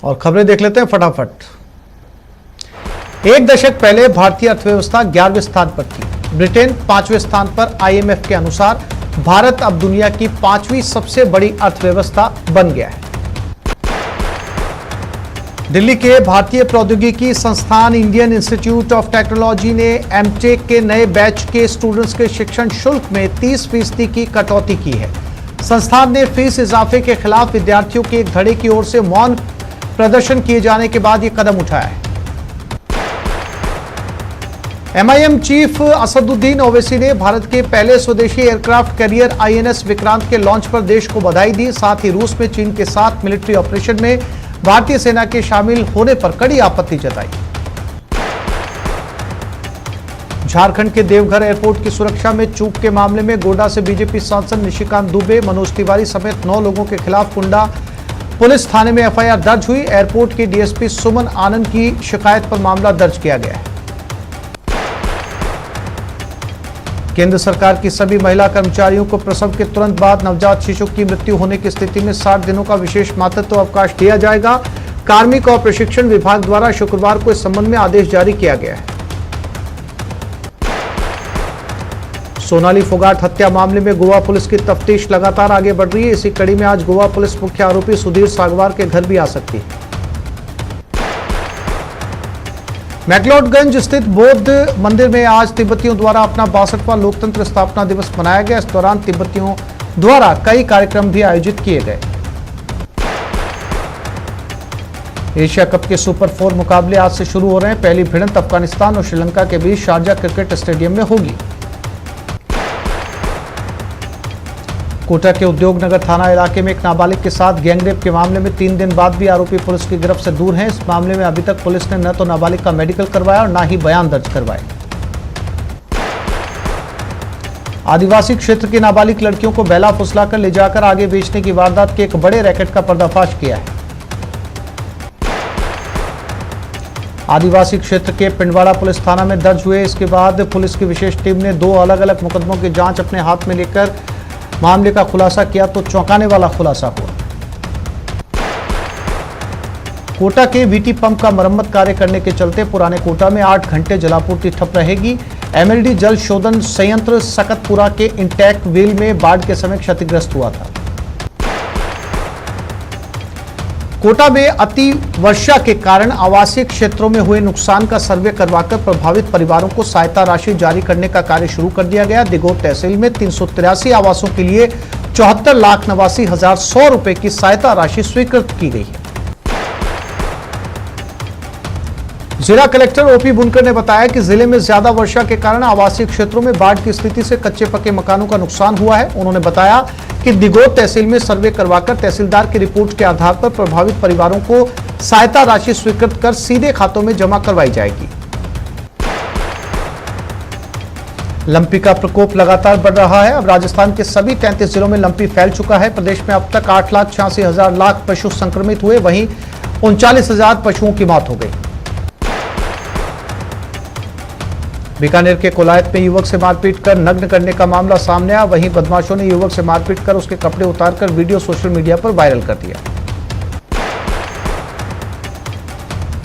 और खबरें देख लेते हैं फटाफट। एक दशक पहले भारतीय अर्थव्यवस्था 11वें स्थान पर थी। ब्रिटेन 5वें स्थान पर। आईएमएफ के अनुसार भारत अब दुनिया की 5वीं सबसे बड़ी अर्थव्यवस्था बन गया है। दिल्ली के भारतीय प्रौद्योगिकी संस्थान इंडियन इंस्टीट्यूट ऑफ टेक्नोलॉजी ने एमटेक के नए बैच के स्टूडेंट्स के शिक्षण शुल्क में 30% की कटौती की है। संस्थान ने फीस इजाफे के खिलाफ विद्यार्थियों के एक धड़े की ओर से मौन प्रदर्शन किए जाने के बाद यह कदम उठाया है। एमआईएम चीफ असदुद्दीन ओवैसी ने भारत के पहले स्वदेशी एयरक्राफ्ट कैरियर आईएनएस विक्रांत के लॉन्च पर देश को बधाई दी। साथ ही रूस में चीन के साथ मिलिट्री ऑपरेशन में भारतीय सेना के शामिल होने पर कड़ी आपत्ति जताई। झारखंड के देवघर एयरपोर्ट की सुरक्षा में चूक के मामले में गोड्डा से बीजेपी सांसद निशिकांत दुबे, मनोज तिवारी समेत 9 लोगों के खिलाफ कुंडा पुलिस थाने में एफआईआर दर्ज हुई। एयरपोर्ट के डीएसपी सुमन आनंद की शिकायत पर मामला दर्ज किया गया है। केंद्र सरकार की सभी महिला कर्मचारियों को प्रसव के तुरंत बाद नवजात शिशु की मृत्यु होने की स्थिति में 60 दिनों का विशेष मातृत्व अवकाश दिया जाएगा। कार्मिक और प्रशिक्षण विभाग द्वारा शुक्रवार को इस संबंध में आदेश जारी किया गया है। सोनाली फोगाट हत्या मामले में गोवा पुलिस की तफ्तीश लगातार आगे बढ़ रही है। इसी कड़ी में आज गोवा पुलिस मुख्य आरोपी सुधीर सागवार के घर भी आ सकती है। मैक्लोडगंज स्थित बौद्ध मंदिर में आज तिब्बतियों द्वारा अपना 62वां लोकतंत्र स्थापना दिवस मनाया गया। इस दौरान तिब्बतियों द्वारा कई कार्यक्रम भी आयोजित किए गए। एशिया कप के सुपर 4 मुकाबले आज से शुरू हो रहे हैं। पहली भिड़ंत अफगानिस्तान और श्रीलंका के बीच शारजा क्रिकेट स्टेडियम में होगी। कोटा के उद्योग नगर थाना इलाके में एक नाबालिग के साथ गैंगरेप के मामले में 3 दिन बाद भी आरोपी पुलिस की गिरफ्त से दूर हैं। इस मामले में अभी तक पुलिस ने न तो नाबालिग का मेडिकल करवाया और न ही बयान दर्ज करवाए। आदिवासी क्षेत्र की नाबालिग लड़कियों को बेला फुसलाकर ले जाकर आगे बेचने की वारदात के एक बड़े रैकेट का पर्दाफाश किया है। आदिवासी क्षेत्र के पिंडवाड़ा पुलिस थाना में दर्ज हुए इसके बाद पुलिस की विशेष टीम ने 2 अलग अलग मुकदमों की जांच अपने हाथ में लेकर मामले का खुलासा किया तो चौंकाने वाला खुलासा हुआ। कोटा के वीटी पंप का मरम्मत कार्य करने के चलते पुराने कोटा में 8 घंटे जलापूर्ति ठप रहेगी। एमएलडी जल शोधन संयंत्र सकतपुरा के इंटैक वेल में बाढ़ के समय क्षतिग्रस्त हुआ था। कोटा में अति वर्षा के कारण आवासीय क्षेत्रों में हुए नुकसान का सर्वे करवाकर प्रभावित परिवारों को सहायता राशि जारी करने का कार्य शुरू कर दिया गया। दिगोट तहसील में 383 आवासों के लिए 74,89,100 रुपए की सहायता राशि स्वीकृत की गई है। जिला कलेक्टर ओपी बुनकर ने बताया कि जिले में ज्यादा वर्षा के कारण आवासीय क्षेत्रों में बाढ़ की स्थिति से कच्चे पक्के मकानों का नुकसान हुआ है। उन्होंने बताया कि दिगोट तहसील में सर्वे करवाकर तहसीलदार की रिपोर्ट के आधार पर प्रभावित परिवारों को सहायता राशि स्वीकृत कर सीधे खातों में जमा करवाई जाएगी। लंपी का प्रकोप लगातार बढ़ रहा है। अब राजस्थान के सभी 33 जिलों में लंपी फैल चुका है। प्रदेश में अब तक 8,86,000 लाख पशु संक्रमित हुए, वहीं 39,000 पशुओं की मौत हो गई। बीकानेर के कोलायत में युवक से मारपीट कर नग्न करने का मामला सामने आया। वहीं बदमाशों ने युवक से मारपीट कर उसके कपड़े उतारकर वीडियो सोशल मीडिया पर वायरल कर दिया।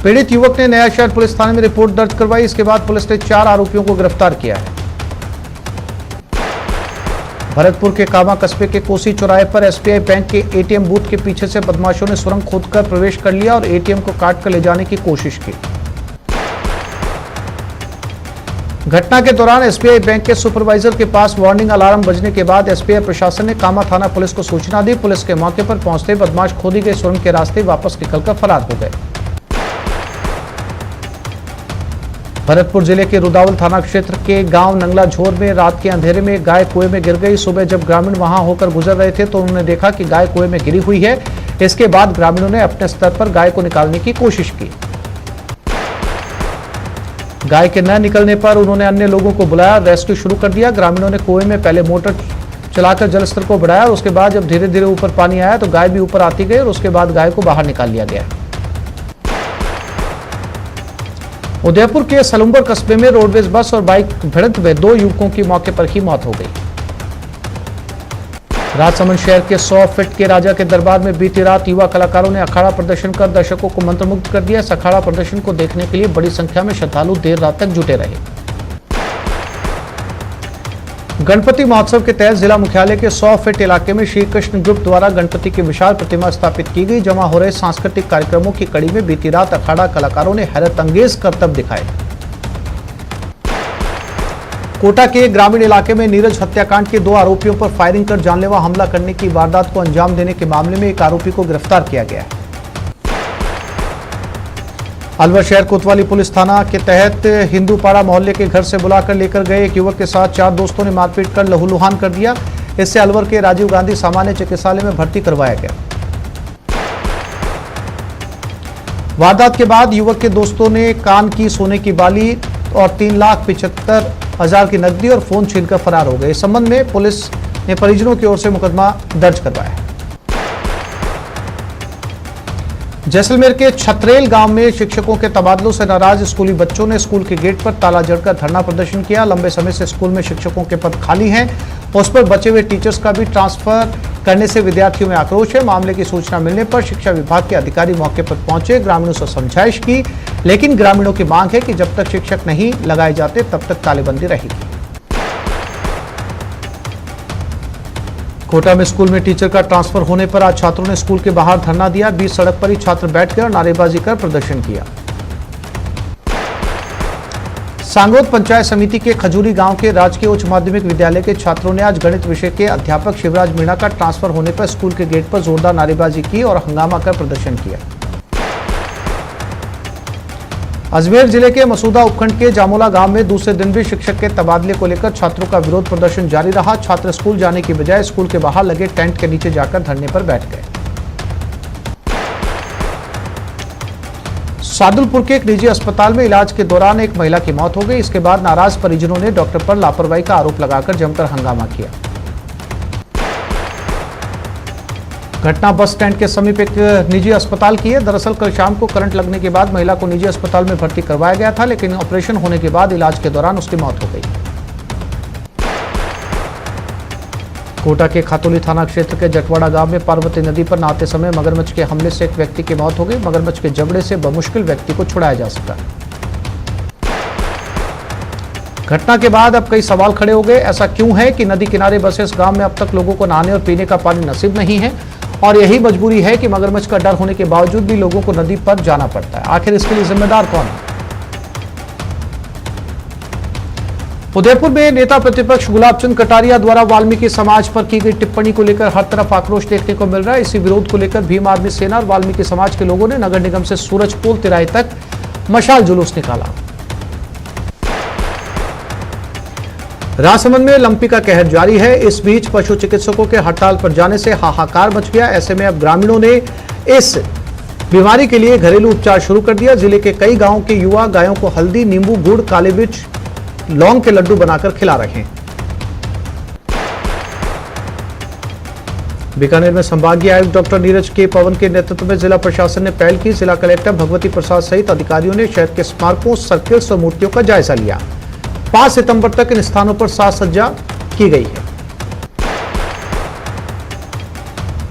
पीड़ित युवक ने नया शहर पुलिस थाने में रिपोर्ट दर्ज करवाई। इसके बाद पुलिस ने 4 आरोपियों को गिरफ्तार किया है। भरतपुर के कामा कस्बे के कोसी चौराहे पर एसबीआई बैंक के एटीएम बूथ के पीछे से बदमाशों ने सुरंग खोदकर प्रवेश कर लिया और एटीएम को काट कर ले जाने की कोशिश की। घटना के दौरान एसबीआई बैंक के सुपरवाइजर के पास वार्निंग अलार्म बजने के बाद एसबीआई प्रशासन ने कामा थाना पुलिस को सूचना दी। पुलिस के मौके पर पहुंचते बदमाश खोदी गई सुरंग के रास्ते वापस निकलकर फरार हो गए। भरतपुर जिले के रुदावल थाना क्षेत्र के गांव नंगला झोर में रात के अंधेरे में गाय कुएं में गिर गई। सुबह जब ग्रामीण वहां होकर गुजर रहे थे तो उन्होंने देखा कि गाय कुएं में गिरी हुई है। इसके बाद ग्रामीणों ने अपने स्तर पर गाय को निकालने की कोशिश की। गाय के न निकलने पर उन्होंने अन्य लोगों को बुलाया, रेस्क्यू शुरू कर दिया। ग्रामीणों ने कुएं में पहले मोटर चलाकर जलस्तर को बढ़ाया और उसके बाद जब धीरे धीरे ऊपर पानी आया तो गाय भी ऊपर आती गई और उसके बाद गाय को बाहर निकाल लिया गया। उदयपुर के सलुम्बर कस्बे में रोडवेज बस और बाइक भिड़ंत में 2 युवकों की मौके पर ही मौत हो गई। राजसमंद शहर के 100 फीट के राजा के दरबार में बीती रात युवा कलाकारों ने अखाड़ा प्रदर्शन कर दर्शकों को मंत्रमुग्ध कर दिया। इस अखाड़ा प्रदर्शन को देखने के लिए बड़ी संख्या में श्रद्धालु देर रात तक जुटे रहे। गणपति महोत्सव के तहत जिला मुख्यालय के 100 फीट इलाके में श्री कृष्ण ग्रुप द्वारा गणपति की विशाल प्रतिमा स्थापित की गई। जमा हो रहे सांस्कृतिक कार्यक्रमों की कड़ी में बीती रात अखाड़ा कलाकारों ने हैरत अंगेज करतब दिखाए। कोटा के ग्रामीण इलाके में नीरज हत्याकांड के 2 आरोपियों पर फायरिंग कर जानलेवा हमला करने की वारदात को अंजाम देने के मामले में एक आरोपी को गिरफ्तार किया गया है। अलवर शहर कोतवाली पुलिस थाना के तहत हिंदूपाड़ा मोहल्ले के घर से बुलाकर लेकर गए एक युवक के साथ 4 दोस्तों ने मारपीट कर लहूलुहान कर दिया। इससे अलवर के राजीव गांधी सामान्य चिकित्सालय में भर्ती करवाया गया। वारदात के बाद युवक के दोस्तों ने कान की सोने की बाली और 3,75,000 की नकदी और फोन छीनकर फरार हो गए। इस संबंध में पुलिस ने परिजनों की ओर से मुकदमा दर्ज करवाया। जैसलमेर के छतरेल गांव में शिक्षकों के तबादलों से नाराज स्कूली बच्चों ने स्कूल के गेट पर ताला जड़कर धरना प्रदर्शन किया। लंबे समय से स्कूल में शिक्षकों के पद खाली हैं। उस पर बचे हुए टीचर्स का भी ट्रांसफर करने से विद्यार्थियों में आक्रोश है। मामले की सूचना मिलने पर शिक्षा विभाग के अधिकारी मौके पर पहुंचे, ग्रामीणों से समझाइश की, लेकिन ग्रामीणों की मांग है कि जब तक शिक्षक नहीं लगाए जाते तब तक तालेबंदी रहेगी। कोटा में स्कूल में टीचर का ट्रांसफर होने पर आज छात्रों ने स्कूल के बाहर धरना दिया। बीच सड़क पर ही छात्र बैठ गए और नारेबाजी कर प्रदर्शन किया। सांगोद पंचायत समिति के खजूरी गांव के राजकीय उच्च माध्यमिक विद्यालय के छात्रों ने आज गणित विषय के अध्यापक शिवराज मीणा का ट्रांसफर होने पर स्कूल के गेट पर जोरदार नारेबाजी की और हंगामा कर प्रदर्शन किया। अजमेर जिले के मसूदा उपखंड के जामोला गांव में दूसरे दिन भी शिक्षक के तबादले को लेकर छात्रों का विरोध प्रदर्शन जारी रहा। छात्र स्कूल जाने की बजाय स्कूल के बाहर लगे टेंट के नीचे जाकर धरने पर बैठ गए। सादुलपुर के एक निजी अस्पताल में इलाज के दौरान एक महिला की मौत हो गई। इसके बाद नाराज परिजनों ने डॉक्टर पर लापरवाही का आरोप लगाकर जमकर हंगामा किया। घटना बस स्टैंड के समीप एक निजी अस्पताल की है। दरअसल कल शाम को करंट लगने के बाद महिला को निजी अस्पताल में भर्ती करवाया गया था, लेकिन ऑपरेशन होने के बाद इलाज के दौरान उसकी मौत हो गई। कोटा के खातौली थाना क्षेत्र के जटवाड़ा गांव में पार्वती नदी पर नहाते समय मगरमच्छ के हमले से एक व्यक्ति की मौत हो गई। मगरमच्छ के जबड़े से बमुश्किल व्यक्ति को छुड़ाया जा सका। घटना के बाद अब कई सवाल खड़े हो गए। ऐसा क्यों है कि नदी किनारे बसे इस गांव में अब तक लोगों को नहाने और पीने का पानी नसीब नहीं है, और यही मजबूरी है कि मगरमच्छ का डर होने के बावजूद भी लोगों को नदी पर जाना पड़ता है। आखिर इसके लिए जिम्मेदार कौन है? उदयपुर में नेता प्रतिपक्ष गुलाबचंद कटारिया द्वारा वाल्मीकि समाज पर की गई टिप्पणी को लेकर हर तरफ आक्रोश देखने को मिल रहा है। इसी विरोध को लेकर भीम आर्मी सेना और वाल्मीकि समाज के लोगों ने नगर निगम से सूरजपोल तिराहे तक मशाल जुलूस निकाला। राजसमंद में लंपी का कहर जारी है। इस बीच पशु चिकित्सकों के हड़ताल पर जाने से हाहाकार मच गया। ऐसे में अब ग्रामीणों ने इस बीमारी के लिए घरेलू उपचार शुरू कर दिया। जिले के कई गांवों के युवा गायों को हल्दी, नींबू, गुड़, काले मिर्च, लौंग के लड्डू बनाकर खिला रहे हैं। बीकानेर में संभागीय आयुक्त डॉक्टर नीरज के पवन के नेतृत्व में जिला प्रशासन ने पहल की। जिला कलेक्टर भगवती प्रसाद सहित अधिकारियों ने शहर के स्मारकों, सर्किल्स और मूर्तियों का जायजा लिया। 5 सितंबर तक इन स्थानों पर साज सज्जा की गई है।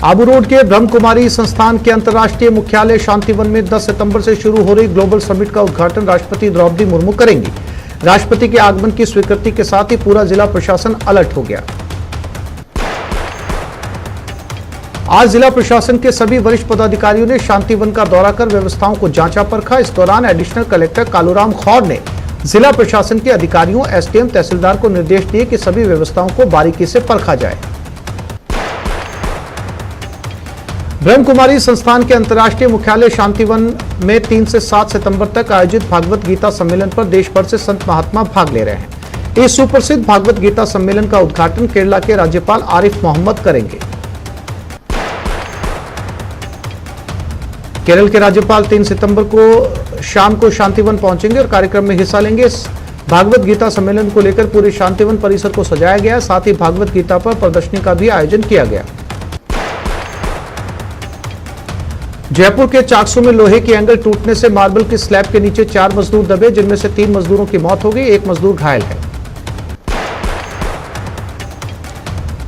आबू रोड के ब्रह्म कुमारी संस्थान के अंतर्राष्ट्रीय मुख्यालय शांतिवन में 10 सितंबर से शुरू हो रही ग्लोबल समिट का उद्घाटन राष्ट्रपति द्रौपदी मुर्मू करेंगी। राष्ट्रपति के आगमन की स्वीकृति के साथ ही पूरा जिला प्रशासन अलर्ट हो गया। आज जिला प्रशासन के सभी वरिष्ठ पदाधिकारियों ने शांतिवन का दौरा कर व्यवस्थाओं को जांचा परखा। इस दौरान एडिशनल कलेक्टर कालूराम खौर ने जिला प्रशासन के अधिकारियों, एसडीएम, तहसीलदार को निर्देश दिए कि सभी व्यवस्थाओं को बारीकी से परखा जाए। ब्रह्म कुमारी संस्थान के अंतर्राष्ट्रीय मुख्यालय शांतिवन में 3 से 7 सितंबर तक आयोजित भागवत गीता सम्मेलन पर देश भर से संत महात्मा भाग ले रहे हैं। इस सुप्रसिद्ध भागवत गीता सम्मेलन का उद्घाटन केरला के राज्यपाल आरिफ मोहम्मद करेंगे। केरल के राज्यपाल 3 सितंबर को शाम को शांतिवन पहुंचेंगे और कार्यक्रम में हिस्सा लेंगे। इस भागवत गीता सम्मेलन को लेकर पूरे शांतिवन परिसर को सजाया गया। साथ ही भागवत गीता पर प्रदर्शनी का भी आयोजन किया गया। जयपुर के चाकसू में लोहे की एंगल टूटने से मार्बल की स्लैब के नीचे 4 मजदूर दबे, जिनमें से 3 मजदूरों की मौत हो गई, 1 मजदूर घायल है।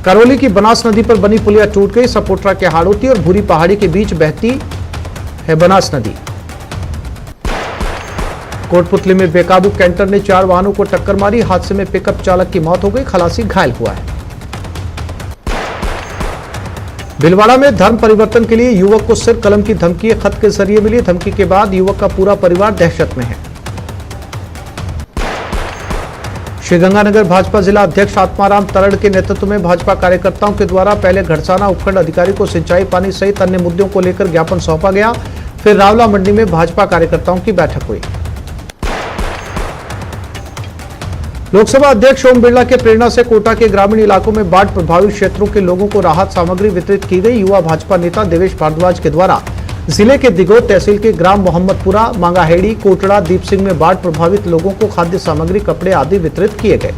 करौली की बनास नदी पर बनी पुलिया टूट गई। सपोट्रा के हाड़ोती और भूरी पहाड़ी के बीच बहती है बनास नदी। कोटपुतली में बेकाबू कैंटर ने 4 वाहनों को टक्कर मारी। हादसे में पिकअप चालक की मौत हो गई, खलासी घायल हुआ है। भीलवाड़ा में धर्म परिवर्तन के लिए युवक को सिर कलम की धमकी खत के जरिए मिली। धमकी के बाद युवक का पूरा परिवार दहशत में है। श्रीगंगानगर भाजपा जिला अध्यक्ष आत्माराम तरड़ के नेतृत्व में भाजपा कार्यकर्ताओं के द्वारा पहले घड़साना उपखंड अधिकारी को सिंचाई पानी सहित अन्य मुद्दों को लेकर ज्ञापन सौंपा गया। फिर रावला मंडी में भाजपा कार्यकर्ताओं की बैठक हुई। लोकसभा अध्यक्ष ओम बिरला के प्रेरणा से कोटा के ग्रामीण इलाकों में बाढ़ प्रभावित क्षेत्रों के लोगों को राहत सामग्री वितरित की गई। युवा भाजपा नेता देवेश भारद्वाज के द्वारा जिले के दिगोद तहसील के ग्राम मोहम्मदपुरा, मांगाहेड़ी, कोटड़ा, दीप सिंह में बाढ़ प्रभावित लोगों को खाद्य सामग्री, कपड़े आदि वितरित किए गए।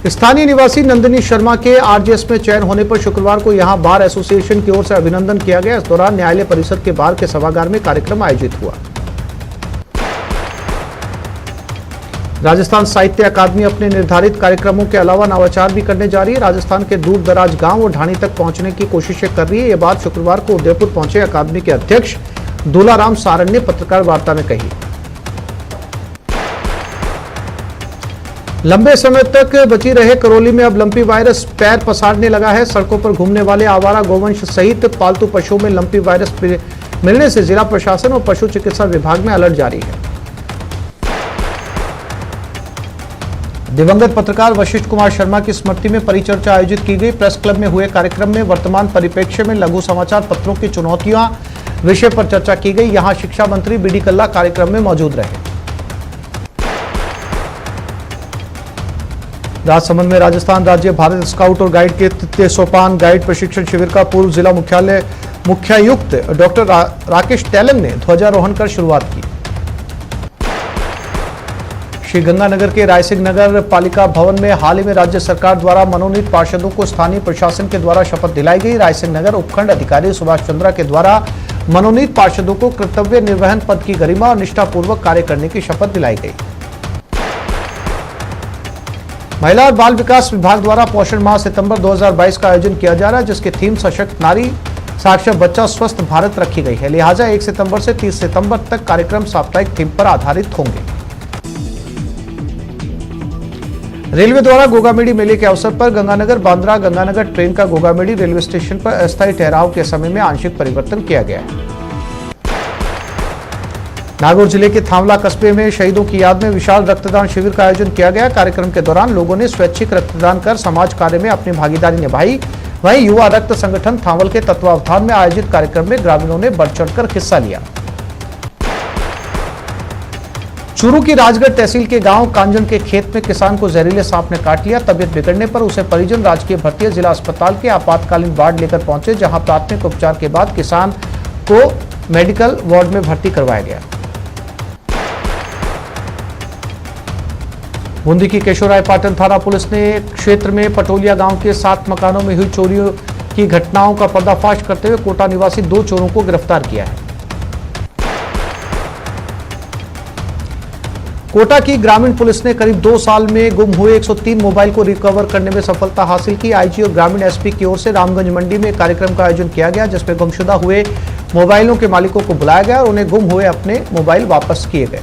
स्थानीय निवासी नंदिनी शर्मा के आरजेएस में चयन होने पर शुक्रवार को यहां बार एसोसिएशन की ओर से अभिनंदन किया गया। इस दौरान न्यायालय परिषद के बार के सभागार में कार्यक्रम आयोजित हुआ। राजस्थान साहित्य अकादमी अपने निर्धारित कार्यक्रमों के अलावा नवाचार भी करने जा रही है। राजस्थान के दूर दराज गांव और ढाणी तक पहुंचने की कोशिशें कर रही है। यह बात शुक्रवार को उदयपुर पहुंचे अकादमी के अध्यक्ष दूलाराम सारण ने पत्रकार वार्ता में कही। लंबे समय तक बची रहे करौली में अब लंपी वायरस पैर पसारने लगा है। सड़कों पर घूमने वाले आवारा गोवंश सहित पालतू पशुओं में लंपी वायरस मिलने से जिला प्रशासन और पशु चिकित्सा विभाग में अलर्ट जारी है। दिवंगत पत्रकार वशिष्ठ कुमार शर्मा की स्मृति में परिचर्चा आयोजित की गई। प्रेस क्लब में हुए कार्यक्रम में वर्तमान परिप्रेक्ष्य में लघु समाचार पत्रों की चुनौतियां विषय पर चर्चा की गई। यहां शिक्षा मंत्री बीडी कल्ला कार्यक्रम में मौजूद रहे। राजसमंद में राजस्थान राज्य भारत स्काउट और गाइड के तृतीय सोपान गाइड प्रशिक्षण शिविर का पूर्व जिला मुख्यालय मुख्यायुक्त डॉक्टर राकेश तेलंग ने ध्वजारोहण कर शुरुआत की। श्रीगंगानगर के रायसिंह नगर पालिका भवन में हाल ही में राज्य सरकार द्वारा मनोनीत पार्षदों को स्थानीय प्रशासन के द्वारा शपथ दिलाई गई। रायसिंह नगर उपखंड अधिकारी सुभाष चंद्रा के द्वारा मनोनीत पार्षदों को कर्तव्य निर्वहन पद की गरिमा और निष्ठापूर्वक कार्य करने की शपथ दिलाई गई। महिला और बाल विकास विभाग द्वारा पोषण माह सितंबर 2022 का आयोजन किया जा रहा है, जिसकी थीम सशक्त नारी साक्षर बच्चा स्वस्थ भारत रखी गई है। लिहाजा 1 सितंबर से 30 सितंबर तक कार्यक्रम साप्ताहिक थीम पर आधारित होंगे। रेलवे द्वारा गोगामेडी मेले के अवसर पर गंगानगर बांद्रा गंगानगर ट्रेन का गोगामेडी रेलवे स्टेशन पर अस्थायी ठहराव के समय में आंशिक परिवर्तन किया गया है। नागौर जिले के थांवला कस्बे में शहीदों की याद में विशाल रक्तदान शिविर का आयोजन किया गया। कार्यक्रम के दौरान लोगों ने स्वैच्छिक रक्तदान कर समाज कार्य में अपनी भागीदारी निभाई। वहीं युवा रक्त संगठन थांवल के तत्वावधान में आयोजित कार्यक्रम में ग्रामीणों ने बढ़ चढ़कर हिस्सा लिया। चूरू की राजगढ़ तहसील के गांव कांजन के खेत में किसान को जहरीले सांप ने काट लिया। तबियत बिगड़ने पर उसे परिजन राजकीय भर्ती जिला अस्पताल के आपातकालीन वार्ड लेकर पहुंचे, जहां प्राथमिक उपचार के बाद किसान को मेडिकल वार्ड में भर्ती करवाया गया। बूंदी की केशवरायपाटन थाना पुलिस ने क्षेत्र में पटोलिया गांव के 7 मकानों में हुई चोरियों की घटनाओं का पर्दाफाश करते हुए कोटा निवासी 2 चोरों को गिरफ्तार किया है। कोटा की ग्रामीण पुलिस ने करीब 2 साल में गुम हुए 103 मोबाइल को रिकवर करने में सफलता हासिल की। आईजी और ग्रामीण एसपी की ओर से रामगंज मंडी में कार्यक्रम का आयोजन किया गया, जिसमें गुमशुदा हुए मोबाइलों के मालिकों को बुलाया गया और उन्हें गुम हुए अपने मोबाइल वापस किए गए।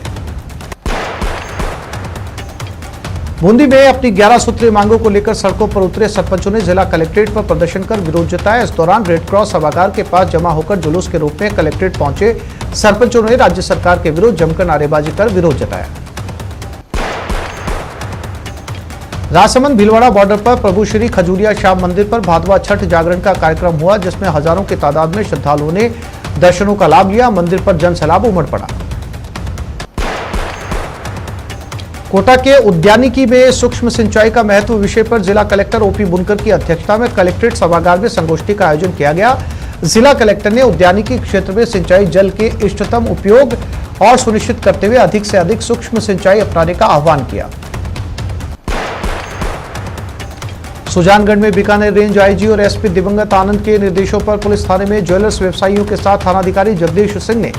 बूंदी में अपनी 11 सूत्रीय मांगों को लेकर सड़कों पर उतरे सरपंचों ने जिला कलेक्ट्रेट पर प्रदर्शन कर विरोध जताया। इस दौरान रेड क्रॉस सभागार के पास जमा होकर जुलूस के रूप में कलेक्ट्रेट पहुंचे सरपंचों ने राज्य सरकार के विरुद्ध जमकर नारेबाजी कर विरोध जताया। राजसमंद भीलवाड़ा बॉर्डर पर प्रभु श्री खजूरिया श्याम मंदिर पर भादवा छठ जागरण का कार्यक्रम हुआ, जिसमें हजारों की तादाद में श्रद्धालुओं ने दर्शनों का लाभ लिया। मंदिर पर जन सैलाब उमड़ पड़ा। कोटा के उद्यानिकी में सूक्ष्म सिंचाई का महत्व विषय पर जिला कलेक्टर ओपी बुनकर की अध्यक्षता में कलेक्ट्रेट सभागार में संगोष्ठी का आयोजन किया गया। जिला कलेक्टर ने उद्यानिकी क्षेत्र में सिंचाई जल के इष्टतम उपयोग और सुनिश्चित करते हुए अधिक से अधिक सूक्ष्म सिंचाई अपनाने का आह्वान किया। सुजानगढ़ में बीकानेर रेंज आईजी और एसपी दिवंगत आनंद के निर्देशों पर पुलिस थाने में ज्वेलर्स व्यवसायियों के साथ थानाधिकारी जगदीश सिंह ने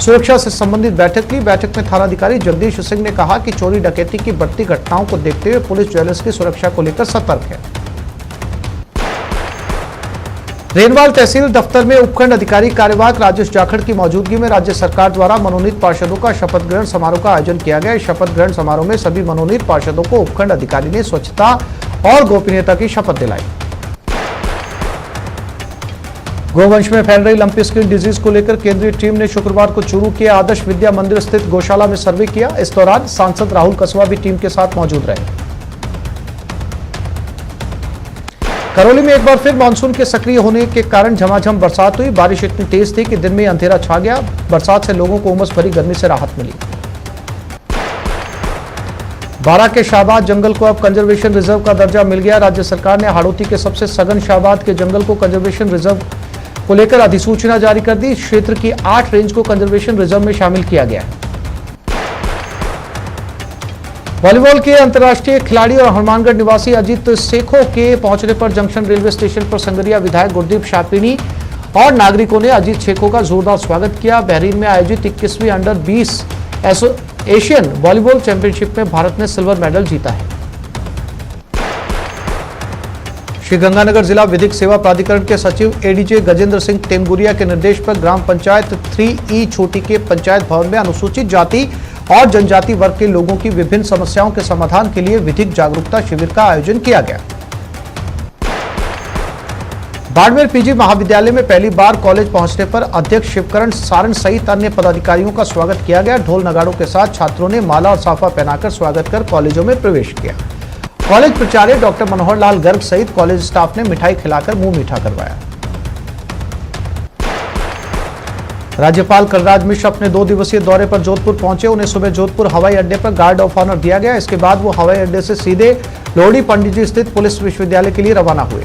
सुरक्षा से संबंधित बैठक ली। बैठक में थानाधिकारी जगदीश सिंह ने कहा कि चोरी डकैती की बढ़ती घटनाओं को देखते हुए पुलिस ज्वेलर्स की सुरक्षा को लेकर सतर्क है। रेनवाल तहसील दफ्तर में उपखंड अधिकारी कार्यवाहक राजेश जाखड़ की मौजूदगी में राज्य सरकार द्वारा मनोनीत पार्षदों का शपथ ग्रहण समारोह का आयोजन किया गया। इस शपथ ग्रहण समारोह में सभी मनोनीत पार्षदों को उपखंड अधिकारी ने स्वच्छता और गोपनीयता की शपथ दिलाई। गोवंश में फैल रही लंपी स्किन डिजीज को लेकर केंद्रीय टीम ने शुक्रवार को चूरू के आदर्श विद्या मंदिर स्थित गौशाला में सर्वे किया। इस दौरान सांसद राहुल कसवा भी टीम के साथ मौजूद रहे। करौली में एक बार फिर मानसून के सक्रिय होने के कारण झमाझम बरसात हुई। बारिश इतनी तेज थी कि दिन में अंधेरा छा गया। बरसात से लोगों को उमस भरी गर्मी से राहत मिली। बारां के शाहबाद जंगल को अब कंजर्वेशन रिजर्व का दर्जा मिल गया। राज्य सरकार ने हाड़ौती के सबसे सघन शाहबाद के जंगल को कंजर्वेशन रिजर्व को लेकर अधिसूचना जारी कर दी। क्षेत्र की 8 रेंज को कंजर्वेशन रिजर्व में शामिल किया गया है। वॉलीबॉल के अंतर्राष्ट्रीय खिलाड़ी और हनुमानगढ़ निवासी अजीत सेखों के पहुंचने पर जंक्शन रेलवे स्टेशन पर संगरिया विधायक गुरदीप शापिनी और नागरिकों ने अजीत सेखों का जोरदार स्वागत किया। बहरीन में आयोजित 21वीं अंडर 20 एशियन वॉलीबॉल चैंपियनशिप में भारत ने सिल्वर मेडल जीता है। श्रीगंगानगर जिला विधिक सेवा प्राधिकरण के सचिव एडीजे गजेंद्र सिंह टेमगुरिया के निर्देश पर ग्राम पंचायत 3E छोटी के पंचायत भवन में अनुसूचित जाति और जनजाति वर्ग के लोगों की विभिन्न समस्याओं के समाधान के लिए विधिक जागरूकता शिविर का आयोजन किया गया। बाड़मेर पीजी महाविद्यालय में पहली बार कॉलेज पहुंचने पर अध्यक्ष शिवकरण सारण सहित अन्य पदाधिकारियों का स्वागत किया गया। ढोल नगाड़ों के साथ छात्रों ने माला और साफा पहनाकर स्वागत कर कॉलेजों में प्रवेश किया। कॉलेज प्राचार्य डॉक्टर मनोहर लाल गर्ग सहित कॉलेज स्टाफ ने मिठाई खिलाकर मुंह मीठा करवाया। राज्यपाल कलराज मिश्र अपने 2 दिवसीय दौरे पर जोधपुर पहुंचे। उन्हें सुबह जोधपुर हवाई अड्डे पर गार्ड ऑफ ऑनर दिया गया। इसके बाद वो हवाई अड्डे से सीधे लोहड़ी पंडित जी स्थित पुलिस विश्वविद्यालय के लिए रवाना हुए।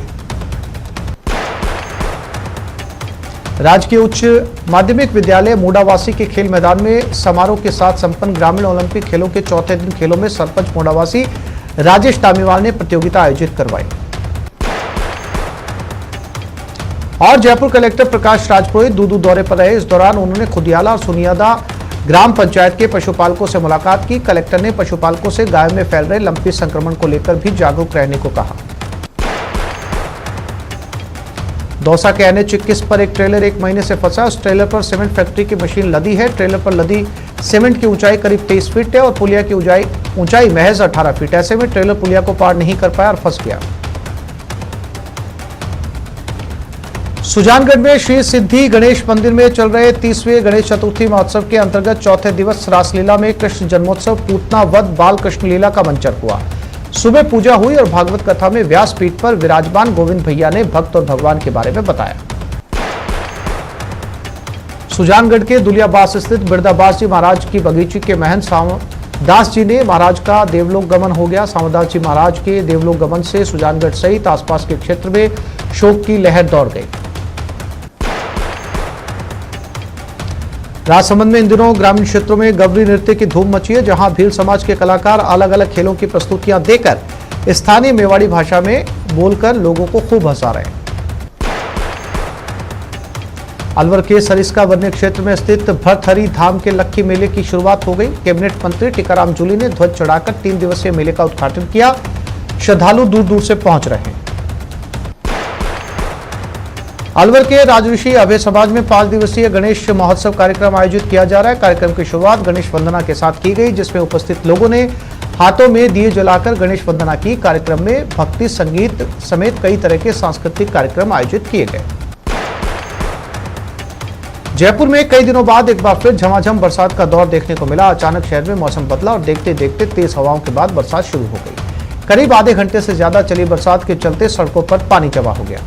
राजकीय उच्च माध्यमिक विद्यालय मोडावासी के खेल मैदान में समारोह के साथ संपन्न ग्रामीण ओलंपिक खेलों के चौथे दिन खेलों में सरपंच मोडावासी राजेश टामीवाल ने प्रतियोगिता आयोजित करवाई। और जयपुर कलेक्टर प्रकाश राजपुरोहित दूदू दौरे पर रहे। इस दौरान उन्होंने खुदियाला और सुनियादा ग्राम पंचायत के पशुपालकों से मुलाकात की। कलेक्टर ने पशुपालकों से गायों में फैल रहे लंपी संक्रमण को लेकर भी जागरूक रहने को कहा। दौसा के NH 21 पर एक ट्रेलर 1 महीने से फंसा। उस ट्रेलर पर सीमेंट फैक्ट्री की मशीन लदी है। ट्रेलर पर लदी सीमेंट की ऊंचाई करीब 23 फीट है और पुलिया की ऊंचाई महज 18 फीट। ऐसे में ट्रेलर पुलिया को पार नहीं कर पाया और फंस गया। सुजानगढ़ में श्री सिद्धि गणेश मंदिर में चल रहे 30वें गणेश चतुर्थी महोत्सव के अंतर्गत चौथे दिवस रासलीला में कृष्ण जन्मोत्सव पूतना वध बाल कृष्ण लीला का मंचन हुआ। सुबह पूजा हुई और भागवत कथा में व्यासपीठ पर विराजमान गोविंद भैया ने भक्त और भगवान के बारे में बताया। सुजानगढ़ के दुलियाबास स्थित बिरदाबास जी महाराज की बगीची के महंत सावदास जी ने महाराज का देवलोक गमन हो गया। सावदास जी महाराज के देवलोक गमन से सुजानगढ़ सहित आसपास के क्षेत्र में शोक की लहर दौड़ गई। राजसमंद में इन दिनों ग्रामीण क्षेत्रों में गवरी नृत्य की धूम मची है, जहां भील समाज के कलाकार अलग अलग खेलों की प्रस्तुतियां देकर स्थानीय मेवाड़ी भाषा में बोलकर लोगों को खूब हंसा रहे हैं। अलवर के सरिस्का वन्य क्षेत्र में स्थित भरथरी धाम के लक्की मेले की शुरुआत हो गई। कैबिनेट मंत्री टीकाराम जूली ने ध्वज चढ़ाकर 3 दिवसीय मेले का उद्घाटन किया। श्रद्धालु दूर दूर से पहुंच रहे हैं। अलवर के राजऋषि अभय समाज में 5 दिवसीय गणेश महोत्सव कार्यक्रम आयोजित किया जा रहा है। कार्यक्रम की शुरुआत गणेश वंदना के साथ की गई, जिसमें उपस्थित लोगों ने हाथों में दिए जलाकर गणेश वंदना की। कार्यक्रम में भक्ति संगीत समेत कई तरह के सांस्कृतिक कार्यक्रम आयोजित किए गए। जयपुर में कई दिनों बाद एक बार फिर झमाझम बरसात का दौर देखने को मिला। अचानक शहर में मौसम बदला और देखते देखते तेज हवाओं के बाद बरसात शुरू हो गई। करीब आधे घंटे से ज्यादा चली बरसात के चलते सड़कों पर पानी जमा हो गया।